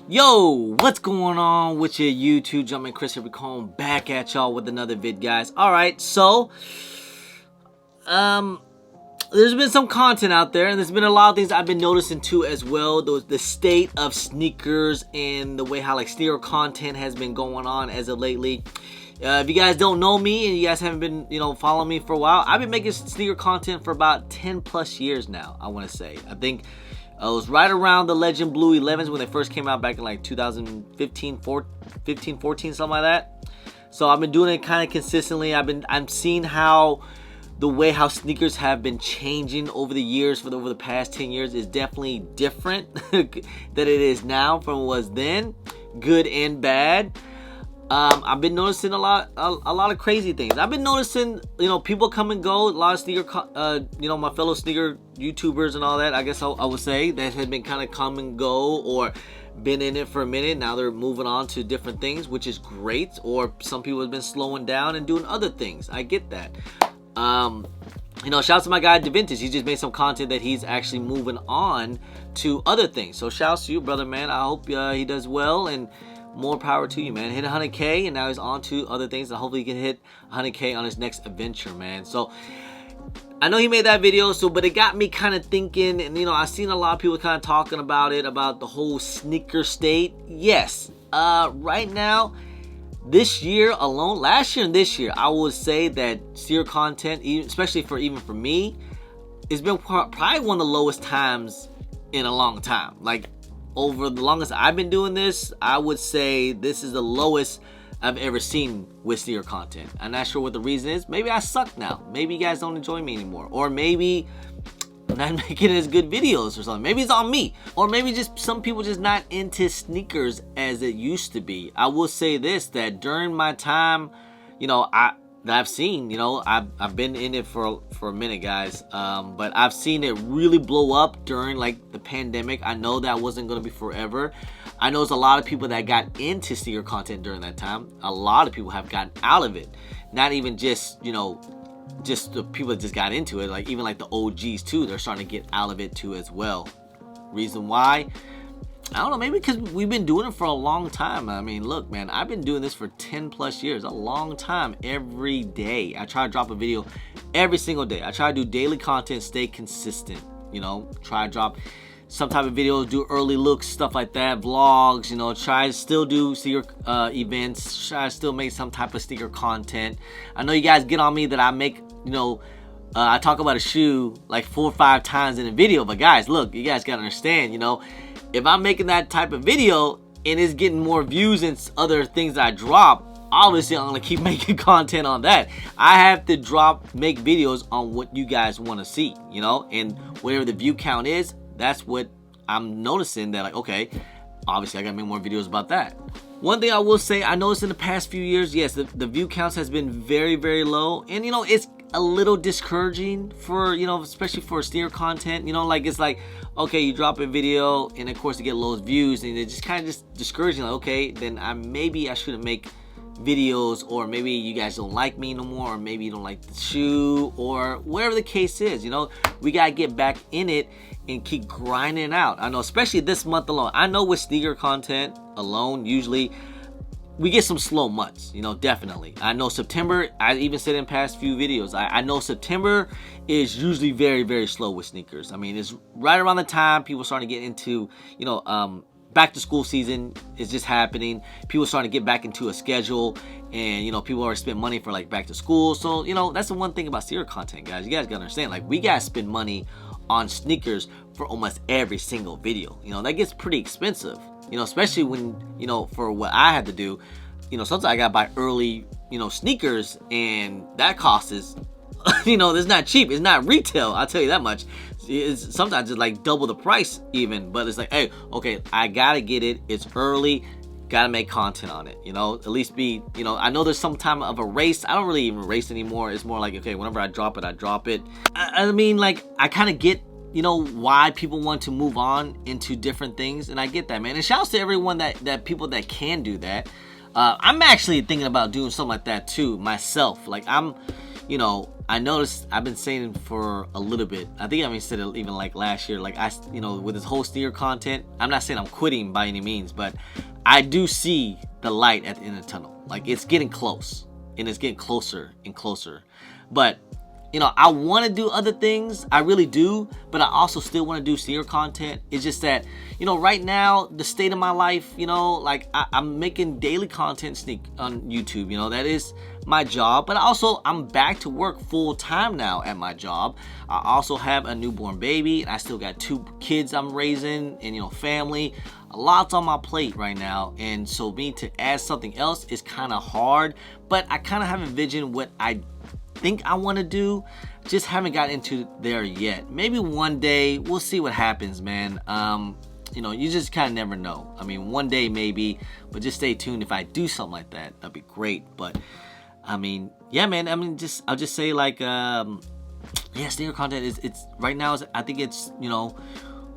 Yo, what's going on with your YouTube? Jumpman Chris here, coming back at y'all with another vid, guys. Alright, so there's been some content out there, and there's been a lot of things I've been noticing too as well. The state of sneakers and the way how like sneaker content has been going on as of lately. If you guys don't know me and you guys haven't been, following me for a while, I've been making sneaker content for about 10 plus years now, I want to say. I think it was right around the Legend Blue 11s when they first came out back in like 2015, 14, something like that. So I've been doing it kind of consistently. I'm seeing how the way how sneakers have been changing over the years, over the past 10 years, is definitely different than it is now from what was then, good and bad. I've been noticing a lot of crazy things. I've been noticing, people come and go. A lot of sneaker, my fellow sneaker YouTubers and all that. I guess I would say that have been kind of come and go, or been in it for a minute. Now they're moving on to different things, which is great. Or some people have been slowing down and doing other things. I get that. Shout out to my guy DaVintage. He just made some content that he's actually moving on to other things. So shout out to you, brother, man. I hope he does well, and more power to you, man. Hit 100K, and now he's on to other things, and hopefully he can hit 100K on his next adventure, man. So I know he made that video, but it got me kind of thinking, and I've seen a lot of people kind of talking about it, about the whole sneaker state. Yes, right now, this year alone, last year and this year, I would say that sneaker content, especially even for me, it's been probably one of the lowest times in a long time. Like, over the longest I've been doing this, I would say this is the lowest I've ever seen with sneaker content. I'm not sure what the reason is. Maybe I suck now. Maybe you guys don't enjoy me anymore. Or maybe I'm not making as good videos or something. Maybe it's on me. Or maybe just some people just not into sneakers as it used to be. I will say this, that during my time, I've seen, I've been in it for a minute, guys, but I've seen it really blow up during like the pandemic. I know that wasn't going to be forever. I know there's a lot of people that got into sneaker content during that time. A lot of people have gotten out of it. Not even just the people that just got into it, like even like the OGs too, they're starting to get out of it too as well. Reason why? I don't know, maybe because we've been doing it for a long time. I mean, look, man, I've been doing this for 10 plus years, a long time, every day. I try to drop a video every single day. I try to do daily content, stay consistent, try to drop some type of videos, do early looks, stuff like that, vlogs, try to still do sneaker events, try to still make some type of sneaker content. I know you guys get on me that I make, I talk about a shoe like 4 or 5 times in a video, but guys, look, you guys gotta understand, if I'm making that type of video and it's getting more views than other things that I drop, obviously I'm gonna keep making content on that. I have to make videos on what you guys want to see, and whatever the view count is, that's what I'm noticing, that like, okay, obviously I gotta make more videos about that. One thing I will say, I noticed in the past few years, yes, the view counts has been very, very low, and it's a little discouraging for, especially for sneaker content, it's like, okay, you drop a video and of course you get low views, and it just kind of just discouraging, like, okay, then maybe I shouldn't make videos, or maybe you guys don't like me no more, or maybe you don't like the shoe, or whatever the case is, we gotta get back in it and keep grinding out. I know, especially this month alone, I know with sneaker content alone, usually we get some slow months, definitely. I know September, I even said in past few videos, I know September is usually very, very slow with sneakers. I mean, it's right around the time people starting to get into, back to school season is just happening. People starting to get back into a schedule, and, people already spend money for like back to school. So, that's the one thing about sneaker content, guys. You guys gotta understand, like, we gotta spend money on sneakers for almost every single video. That gets pretty expensive. Especially when, for what I had to do, sometimes I gotta buy early, sneakers, and that cost is, it's not cheap. It's not retail, I'll tell you that much. Sometimes it's like double the price even, but it's like, hey, okay, I gotta get it. It's early, gotta make content on it, at least be, I know there's some time of a race. I don't really even race anymore. It's more like, okay, whenever I drop it, I drop it. I mean, like, I kind of get, why people want to move on into different things, and I get that, man. And shouts to everyone that people that can do that. I'm actually thinking about doing something like that too myself. Like, I'm you know, I noticed I've been saying for a little bit. I think I even said it even like last year. Like you know, with this whole sneaker content, I'm not saying I'm quitting by any means, but I do see the light at the end of the tunnel. Like it's getting close, and it's getting closer and closer. But you know, I want to do other things. I really do, but I also still want to do sneaker content. It's just that, you know, right now, the state of my life, you know, like I'm making daily content on YouTube. You know, that is my job, but also I'm back to work full time now at my job. I also have a newborn baby, and I still got 2 kids I'm raising, and, you know, family. A lot's on my plate right now, and so me to add something else is kind of hard, but I kind of have envisioned what I think I want to do, just haven't got into there yet. Maybe one day, we'll see what happens, man. You know, you just kind of never know. I mean, one day maybe, but just stay tuned. If I do something like that, that'd be great. But I mean, yeah, man. I mean, I'll just say like, yeah, sneaker content is, it's right now. I think it's, you know,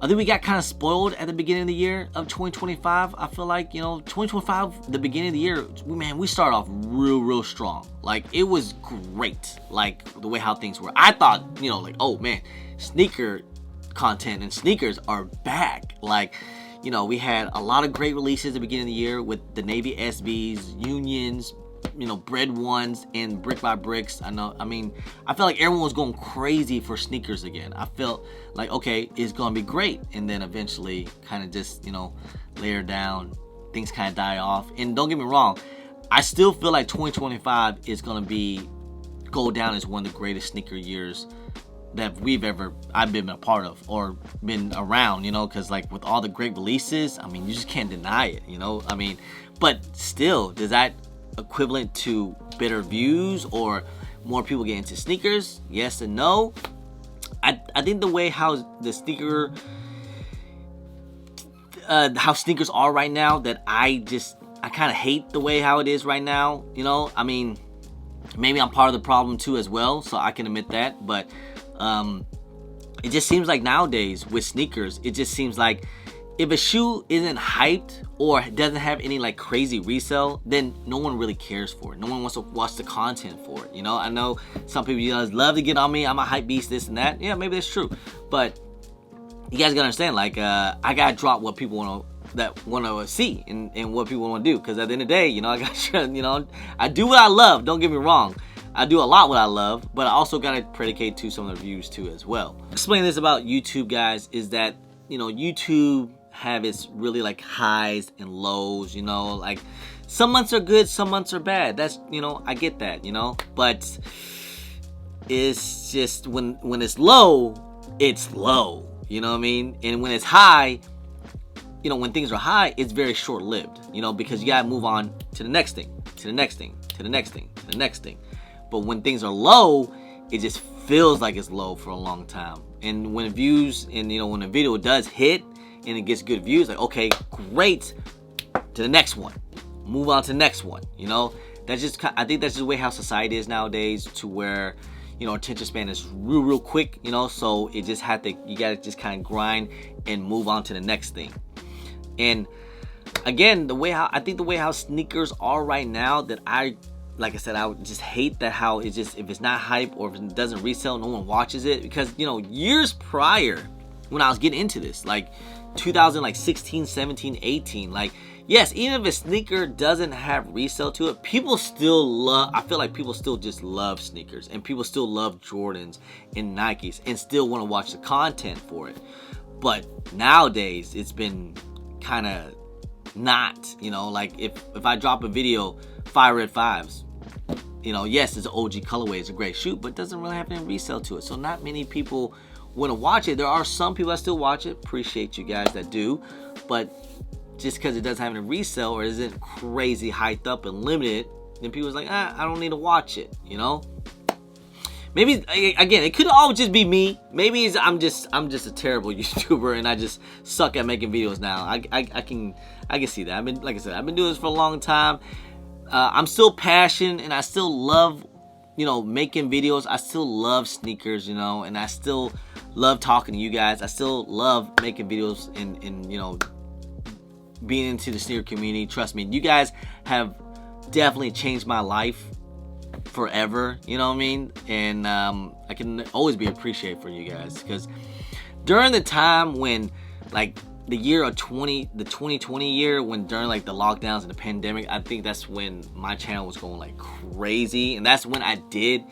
I think we got kind of spoiled at the beginning of the year of 2025. I feel like, you know, 2025, the beginning of the year, man, we started off real strong. Like, it was great, like, the way how things were. I thought, you know, like, oh, man, sneaker content and sneakers are back. Like, you know, we had a lot of great releases at the beginning of the year with the Navy SBs, Unions, you know, Bread Ones, and Brick by Bricks. I mean, I felt like everyone was going crazy for sneakers again. I felt like, okay, it's gonna be great, and then eventually kind of just, you know, layer down, things kind of die off. And don't get me wrong, I still feel like 2025 is gonna go down as one of the greatest sneaker years that I've been a part of or been around, you know, because like with all the great releases, I mean, you just can't deny it, you know. I mean, but still, does that equivalent to better views or more people get into sneakers? Yes and no. I think the way how the sneaker how sneakers are right now, that I kind of hate the way how it is right now, you know. I mean, maybe I'm part of the problem too as well, so I can admit that. But it just seems like nowadays with sneakers, it just seems like if a shoe isn't hyped or doesn't have any like crazy resale, then no one really cares for it. No one wants to watch the content for it. You know, I know some people, you know, love to get on me. I'm a hype beast, this and that. Yeah, maybe that's true. But you guys gotta understand, like, I gotta drop what people want to see and what people want to do. Because at the end of the day, you know, I gotta, you know, I do what I love. Don't get me wrong. I do a lot what I love, but I also gotta predicate to some of the views too as well. Explain this about YouTube, guys, is that, you know, YouTube have its really like highs and lows, you know, like some months are good, some months are bad. That's, you know, I get that, you know, but it's just when it's low, it's low, you know what I mean? And when it's high, you know, when things are high, it's very short-lived, you know, because you gotta move on to the next thing, to the next thing, to the next thing, to the next thing. But when things are low, it just feels like it's low for a long time. And when views and, you know, when a video does hit and it gets good views, like, okay, great, to the next one, move on to the next one, you know. That's just, I think that's just the way how society is nowadays, to where, you know, attention span is real quick, you know. So it just you gotta just kind of grind and move on to the next thing. And again, the way how sneakers are right now, that like I said, I would just hate that how it's just, if it's not hype or if it doesn't resell, no one watches it. Because, you know, years prior, when I was getting into this, like 2016, 17, 18, like, yes, even if a sneaker doesn't have resale to it, people still love, I feel like people still just love sneakers, and people still love Jordans and Nikes and still want to watch the content for it. But nowadays, it's been kind of not, you know, like if I drop a video, 5 Red 5s, you know, yes, it's an OG colorway, it's a great shoe, but it doesn't really have any resale to it. So not many people want to watch it. There are some people that still watch it. Appreciate you guys that do, but just because it doesn't have any resale or isn't crazy hyped up and limited, then people's like, I don't need to watch it, you know. Maybe, again, it could all just be me. Maybe I'm just a terrible YouTuber and I just suck at making videos now. I can see that. Like I said, I've been doing this for a long time. I'm still passionate and I still love, you know, making videos. I still love sneakers, you know, and I still love talking to you guys. I still love making videos and you know, being into the sneaker community. Trust me, you guys have definitely changed my life forever, you know what I mean? And I can always be appreciated for you guys, because during the time when, like, the 2020 year, when during like the lockdowns and the pandemic, I think that's when my channel was going like crazy, and that's when I did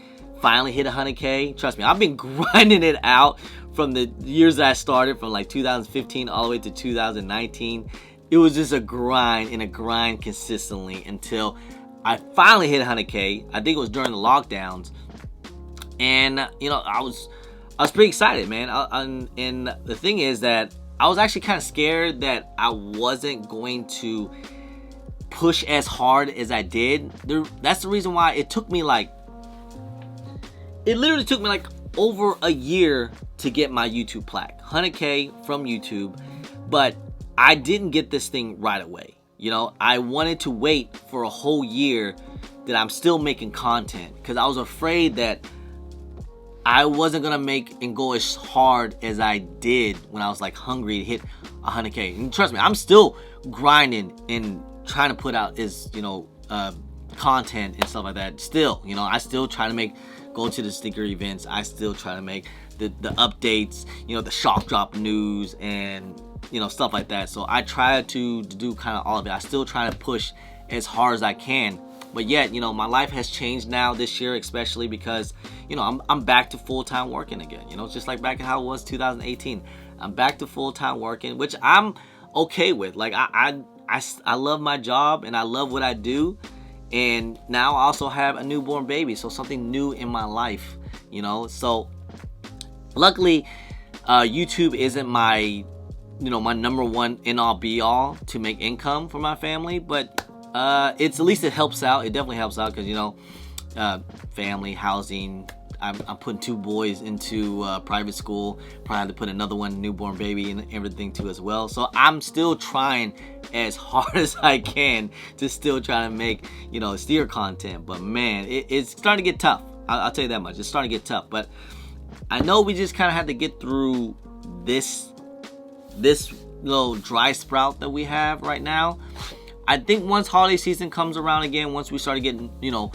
finally hit 100K. Trust me, I've been grinding it out from the years that I started, from like 2015 all the way to 2019. It was just a grind and a grind consistently until I finally hit 100K. I think it was during the lockdowns, and you know, I was pretty excited, man. And the thing is that I was actually kind of scared that I wasn't going to push as hard as I did. That's the reason why it literally took me like over a year to get my YouTube plaque, 100K from YouTube. But I didn't get this thing right away. You know, I wanted to wait for a whole year that I'm still making content, because I was afraid that I wasn't gonna make and go as hard as I did when I was like hungry to hit 100K. And trust me, I'm still grinding and trying to put out content and stuff like that. Still, you know, I still try to go to the sneaker events. I still try to make the updates, you know, the shock drop news and, you know, stuff like that. So I try to do kind of all of it. I still try to push as hard as I can. But yet, you know, my life has changed now this year, especially because, you know, I'm back to full-time working again. You know, it's just like back in how it was 2018. I'm back to full-time working, which I'm okay with. Like, I love my job and I love what I do. And now I also have a newborn baby, so something new in my life, you know. So luckily, YouTube isn't my number one in-all be-all to make income for my family, but it's at least it helps out. It definitely helps out because, you know, family, housing. I'm putting 2 boys into private school. Probably have to put another one, newborn baby, and everything too as well. So I'm still trying as hard as I can to still try to make, you know, steer content. But man, it's starting to get tough. I'll tell you that much. It's starting to get tough. But I know we just kind of have to get through this little dry sprout that we have right now. I think once holiday season comes around again, once we start getting, you know,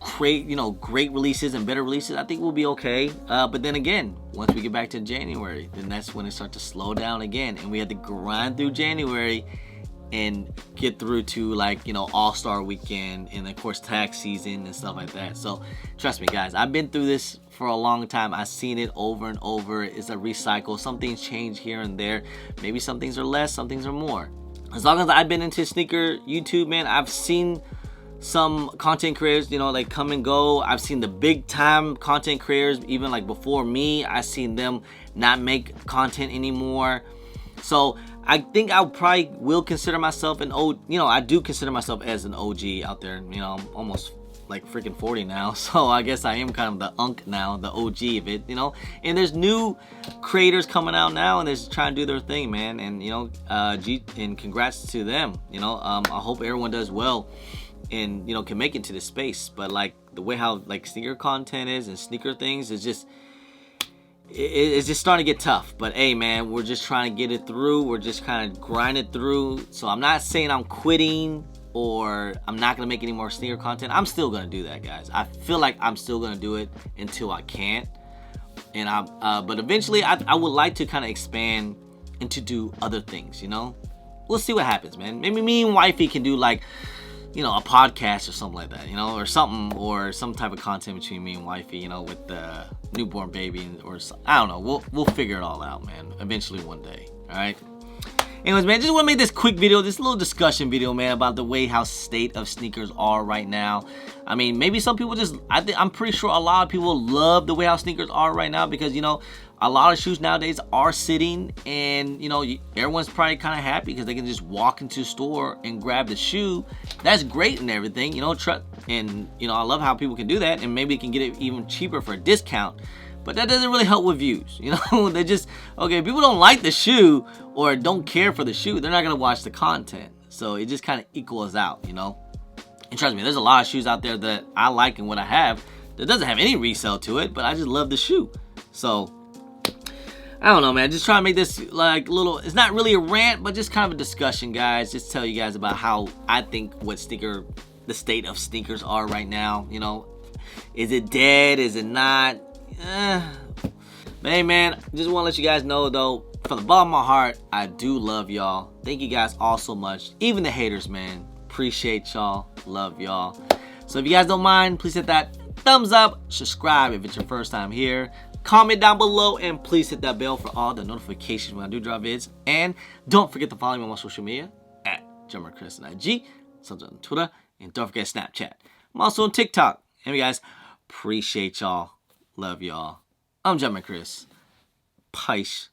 great releases and better releases, I think we'll be okay. But then again, once we get back to January, then that's when it starts to slow down again, and we have to grind through January and get through to, like, you know, All-Star Weekend and of course tax season and stuff like that. So trust me, guys, I've been through this for a long time. I've seen it over and over. It's a recycle. Some things change here and there. Maybe some things are less, some things are more. As long as I've been into sneaker YouTube, man, I've seen some content creators, you know, like come and go. I've seen the big time content creators, even like before me, I've seen them not make content anymore. So I think I probably will consider myself I do consider myself as an OG out there. You know, I'm almost like freaking 40 now, so I guess I am kind of the unk now, the OG of it, you know. And there's new creators coming out now, and they're just trying to do their thing, man. And you know, and congrats to them. You know, I hope everyone does well and, you know, can make it to this space. But like the way how like sneaker content is and sneaker things is just, it's just starting to get tough. But hey, man, we're just trying to get it through. We're just kind of grinding through. So I'm not saying I'm quitting or I'm not gonna make any more sneaker content. I'm still gonna do that, guys. I feel like I'm still gonna do it until I can't. And but eventually I would like to kind of expand and to do other things, you know. We'll see what happens, man. Maybe me and wifey can do like, you know, a podcast or something like that, you know, or something, or some type of content between me and wifey, you know, with the newborn baby, or I don't know. We'll figure it all out, man. Eventually, one day. All right. Anyways, man, just want to make this quick video, this little discussion video, man, about the way how state of sneakers are right now. I mean, maybe some people I'm pretty sure a lot of people love the way how sneakers are right now because, you know, a lot of shoes nowadays are sitting, and, you know, everyone's probably kind of happy because they can just walk into a store and grab the shoe. That's great and everything, you know, and, you know, I love how people can do that, and maybe they can get it even cheaper for a discount. But that doesn't really help with views, you know. They just, okay, if people don't like the shoe or don't care for the shoe, they're not going to watch the content. So it just kind of equals out, you know. And trust me, there's a lot of shoes out there that I like and what I have that doesn't have any resale to it, but I just love the shoe. So I don't know, man. Just trying to make this like little, it's not really a rant, but just kind of a discussion, guys. Just tell you guys about how I think what sneaker the state of sneakers are right now. You know, is it dead? Is it not? But hey, man, just want to let you guys know, though, from the bottom of my heart, I do love y'all. Thank you guys all so much. Even the haters, man. Appreciate y'all. Love y'all. So if you guys don't mind, please hit that thumbs up. Subscribe if it's your first time here. Comment down below, and please hit that bell for all the notifications when I do drop vids. And don't forget to follow me on my social media at Chris on IG, sometimes on Twitter, and don't forget Snapchat. I'm also on TikTok. Anyway, guys, appreciate y'all. Love y'all. I'm Chris. Peace.